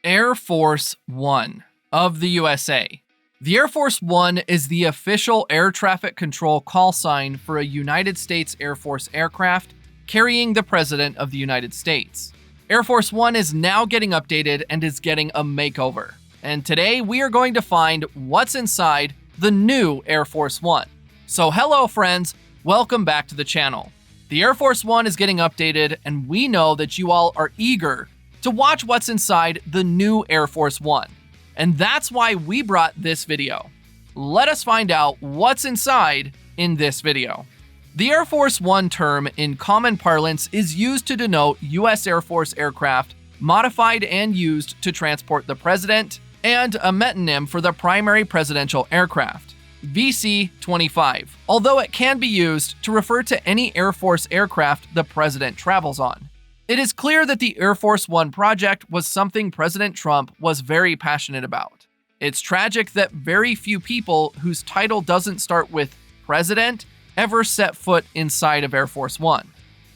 Air Force One of the USA. The Air Force One is the official air traffic control call sign for a United States Air Force aircraft carrying the President of the United States. Air Force One is now getting updated and is getting a makeover. And today we are going to find what's inside the new Air Force One. So hello friends, welcome back to the channel. The Air Force One is getting updated and we know that you all are eager to watch what's inside the new Air Force One. And that's why we brought this video. Let us find out what's inside in this video. The Air Force One term in common parlance is used to denote U.S. Air Force aircraft modified and used to transport the president, and a metonym for the primary presidential aircraft, VC-25, although it can be used to refer to any Air Force aircraft the president travels on. It is clear that the Air Force One project was something President Trump was very passionate about. It's tragic that very few people whose title doesn't start with president ever set foot inside of Air Force One.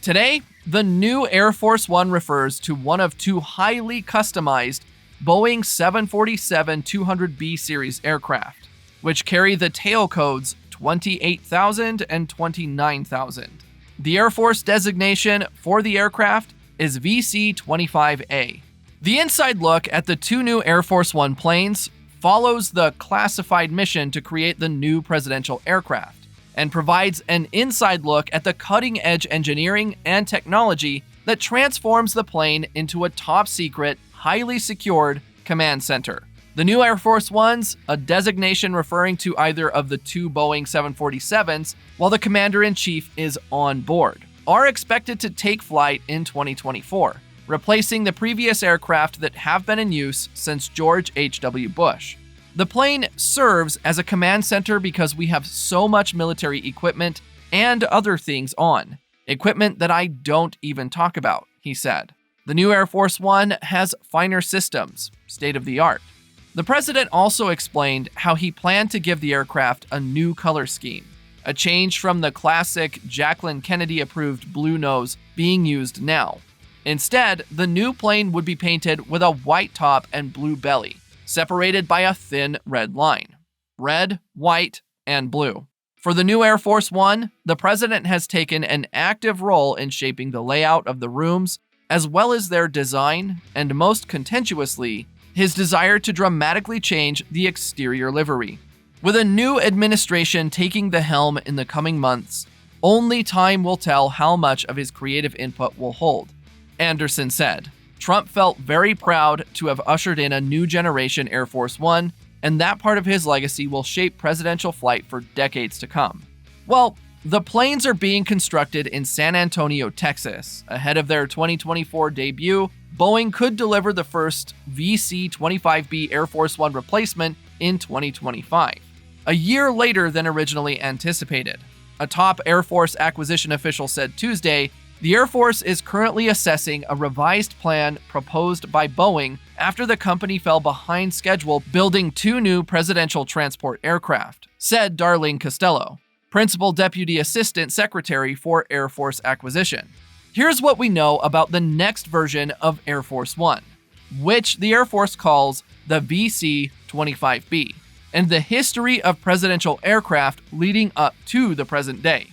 Today, the new Air Force One refers to one of two highly customized Boeing 747-200B series aircraft, which carry the tail codes 28,000 and 29,000. The Air Force designation for the aircraft is VC-25A. The inside look at the two new Air Force One planes follows the classified mission to create the new presidential aircraft and provides an inside look at the cutting-edge engineering and technology that transforms the plane into a top-secret, highly secured command center. The new Air Force Ones, a designation referring to either of the two Boeing 747s, while the commander-in-chief is on board, are expected to take flight in 2024, replacing the previous aircraft that have been in use since George H.W. Bush. The plane serves as a command center because we have so much military equipment and other things on. Equipment that I don't even talk about, he said. The new Air Force One has finer systems, state-of-the-art. The president also explained how he planned to give the aircraft a new color scheme, a change from the classic Jacqueline Kennedy-approved blue nose being used now. Instead, the new plane would be painted with a white top and blue belly, separated by a thin red line. Red, white, and blue. For the new Air Force One, the president has taken an active role in shaping the layout of the rooms, as well as their design, and most contentiously, his desire to dramatically change the exterior livery. With a new administration taking the helm in the coming months, only time will tell how much of his creative input will hold, Anderson said. Trump felt very proud to have ushered in a new generation Air Force One, and that part of his legacy will shape presidential flight for decades to come. Well, the planes are being constructed in San Antonio, Texas. Ahead of their 2024 debut, Boeing could deliver the first VC-25B Air Force One replacement in 2025, a year later than originally anticipated. A top Air Force acquisition official said Tuesday, the Air Force is currently assessing a revised plan proposed by Boeing after the company fell behind schedule building two new presidential transport aircraft, said Darlene Costello, Principal Deputy Assistant Secretary for Air Force Acquisition. Here's what we know about the next version of Air Force One, which the Air Force calls the VC-25B, and the history of presidential aircraft leading up to the present day.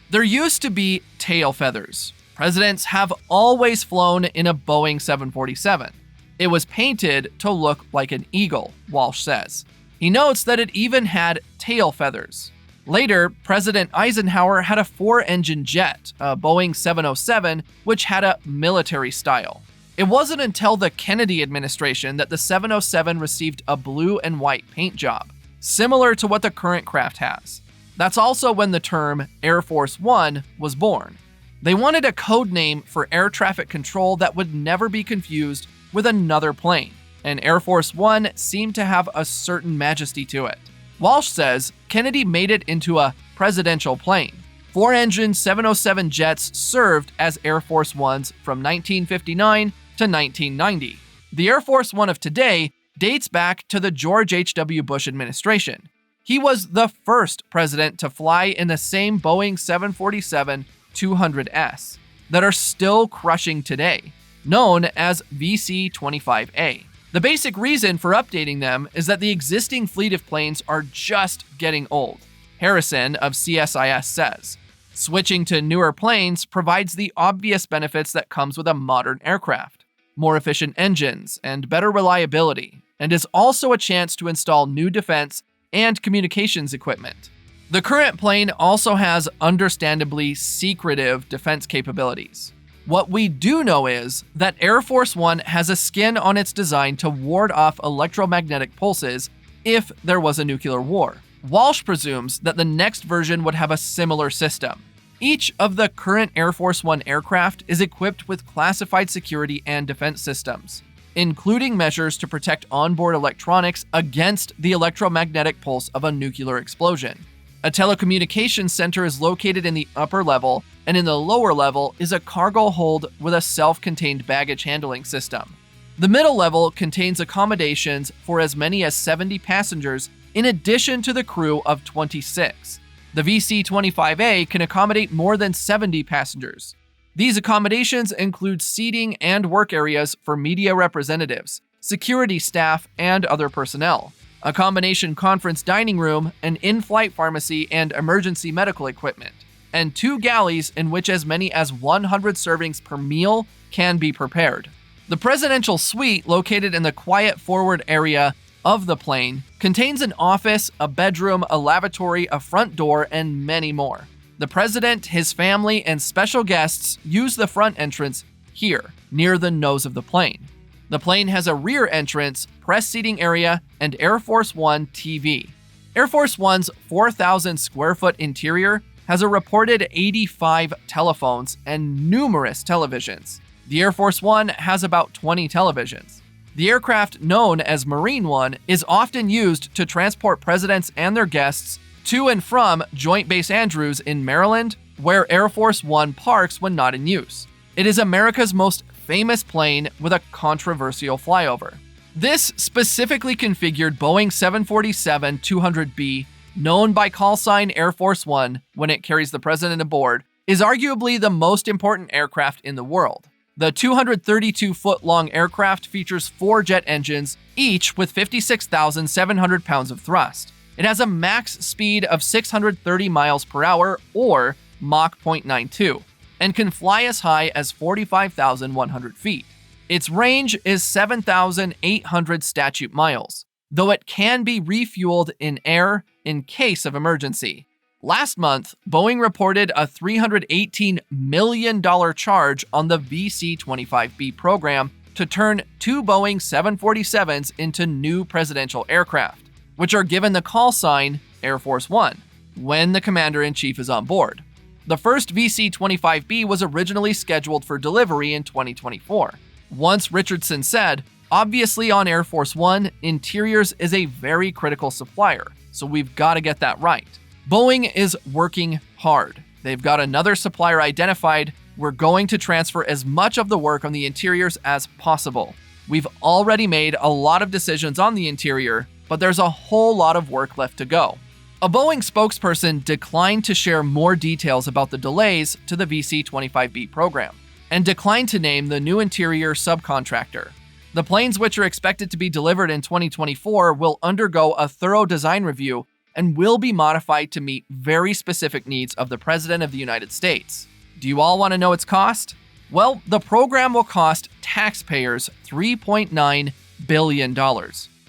There used to be tail feathers. Presidents have always flown in a Boeing 747. It was painted to look like an eagle, Walsh says. He notes that it even had tail feathers. Later, President Eisenhower had a four-engine jet, a Boeing 707, which had a military style. It wasn't until the Kennedy administration that the 707 received a blue and white paint job, similar to what the current craft has. That's also when the term Air Force One was born. They wanted a code name for air traffic control that would never be confused with another plane, and Air Force One seemed to have a certain majesty to it. Walsh says Kennedy made it into a presidential plane. Four-engine 707 jets served as Air Force Ones from 1959 to 1990. The Air Force One of today dates back to the George H.W. Bush administration. He was the first president to fly in the same Boeing 747-200S that are still crushing today, known as VC-25A. The basic reason for updating them is that the existing fleet of planes are just getting old. Harrison of CSIS says, switching to newer planes provides the obvious benefits that comes with a modern aircraft, more efficient engines and better reliability, and is also a chance to install new defense and communications equipment. The current plane also has understandably secretive defense capabilities. What we do know is that Air Force One has a skin on its design to ward off electromagnetic pulses if there was a nuclear war. Walsh presumes that the next version would have a similar system. Each of the current Air Force One aircraft is equipped with classified security and defense systems, including measures to protect onboard electronics against the electromagnetic pulse of a nuclear explosion. A telecommunications center is located in the upper level, and in the lower level is a cargo hold with a self-contained baggage handling system. The middle level contains accommodations for as many as 70 passengers in addition to the crew of 26. The VC-25A can accommodate more than 70 passengers. These accommodations include seating and work areas for media representatives, security staff, and other personnel, a combination conference dining room, an in-flight pharmacy and emergency medical equipment, and 2 galleys in which as many as 100 servings per meal can be prepared. The presidential suite, located in the quiet forward area of the plane, contains an office, a bedroom, a lavatory, a front door, and many more. The president, his family, and special guests use the front entrance here, near the nose of the plane. The plane has a rear entrance, press seating area, and Air Force One TV. Air Force One's 4,000 square foot interior has a reported 85 telephones and numerous televisions. The Air Force One has about 20 televisions. The aircraft, known as Marine One, is often used to transport presidents and their guests to and from Joint Base Andrews in Maryland, where Air Force One parks when not in use. It is America's most famous plane with a controversial flyover. This specifically configured Boeing 747-200B, known by call sign Air Force One when it carries the president aboard, is arguably the most important aircraft in the world. The 232-foot-long aircraft features 4 jet engines, each with 56,700 pounds of thrust. It has a max speed of 630 miles per hour, or Mach 0.92, and can fly as high as 45,100 feet. Its range is 7,800 statute miles, though it can be refueled in air in case of emergency. Last month, Boeing reported a $318 million charge on the VC-25B program to turn 2 Boeing 747s into new presidential aircraft, which are given the call sign Air Force One when the commander-in-chief is on board. The first VC-25B was originally scheduled for delivery in 2024. Once Richardson said, "Obviously on Air Force One, interiors is a very critical supplier, so we've got to get that right. Boeing is working hard. They've got another supplier identified. We're going to transfer as much of the work on the interiors as possible. We've already made a lot of decisions on the interior, but there's a whole lot of work left to go." A Boeing spokesperson declined to share more details about the delays to the VC-25B program, and declined to name the new interior subcontractor. The planes, which are expected to be delivered in 2024, will undergo a thorough design review and will be modified to meet very specific needs of the President of the United States. Do you all want to know its cost? Well, the program will cost taxpayers $3.9 billion.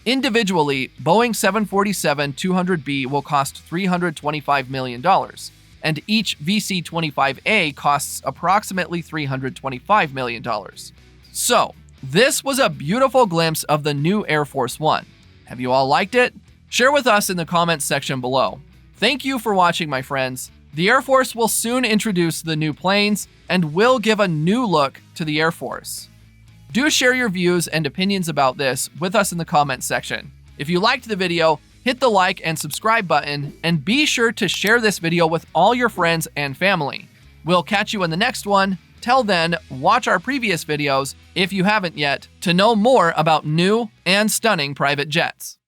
Individually, Boeing 747-200B will cost $325 million, and each VC-25A costs approximately $325 million. So, this was a beautiful glimpse of the new Air Force One. Have you all liked it? Share with us in the comments section below. Thank you for watching, my friends. The Air Force will soon introduce the new planes and will give a new look to the Air Force. Do share your views and opinions about this with us in the comments section. If you liked the video, hit the like and subscribe button, and be sure to share this video with all your friends and family. We'll catch you in the next one. Till then, watch our previous videos if you haven't yet to know more about new and stunning private jets.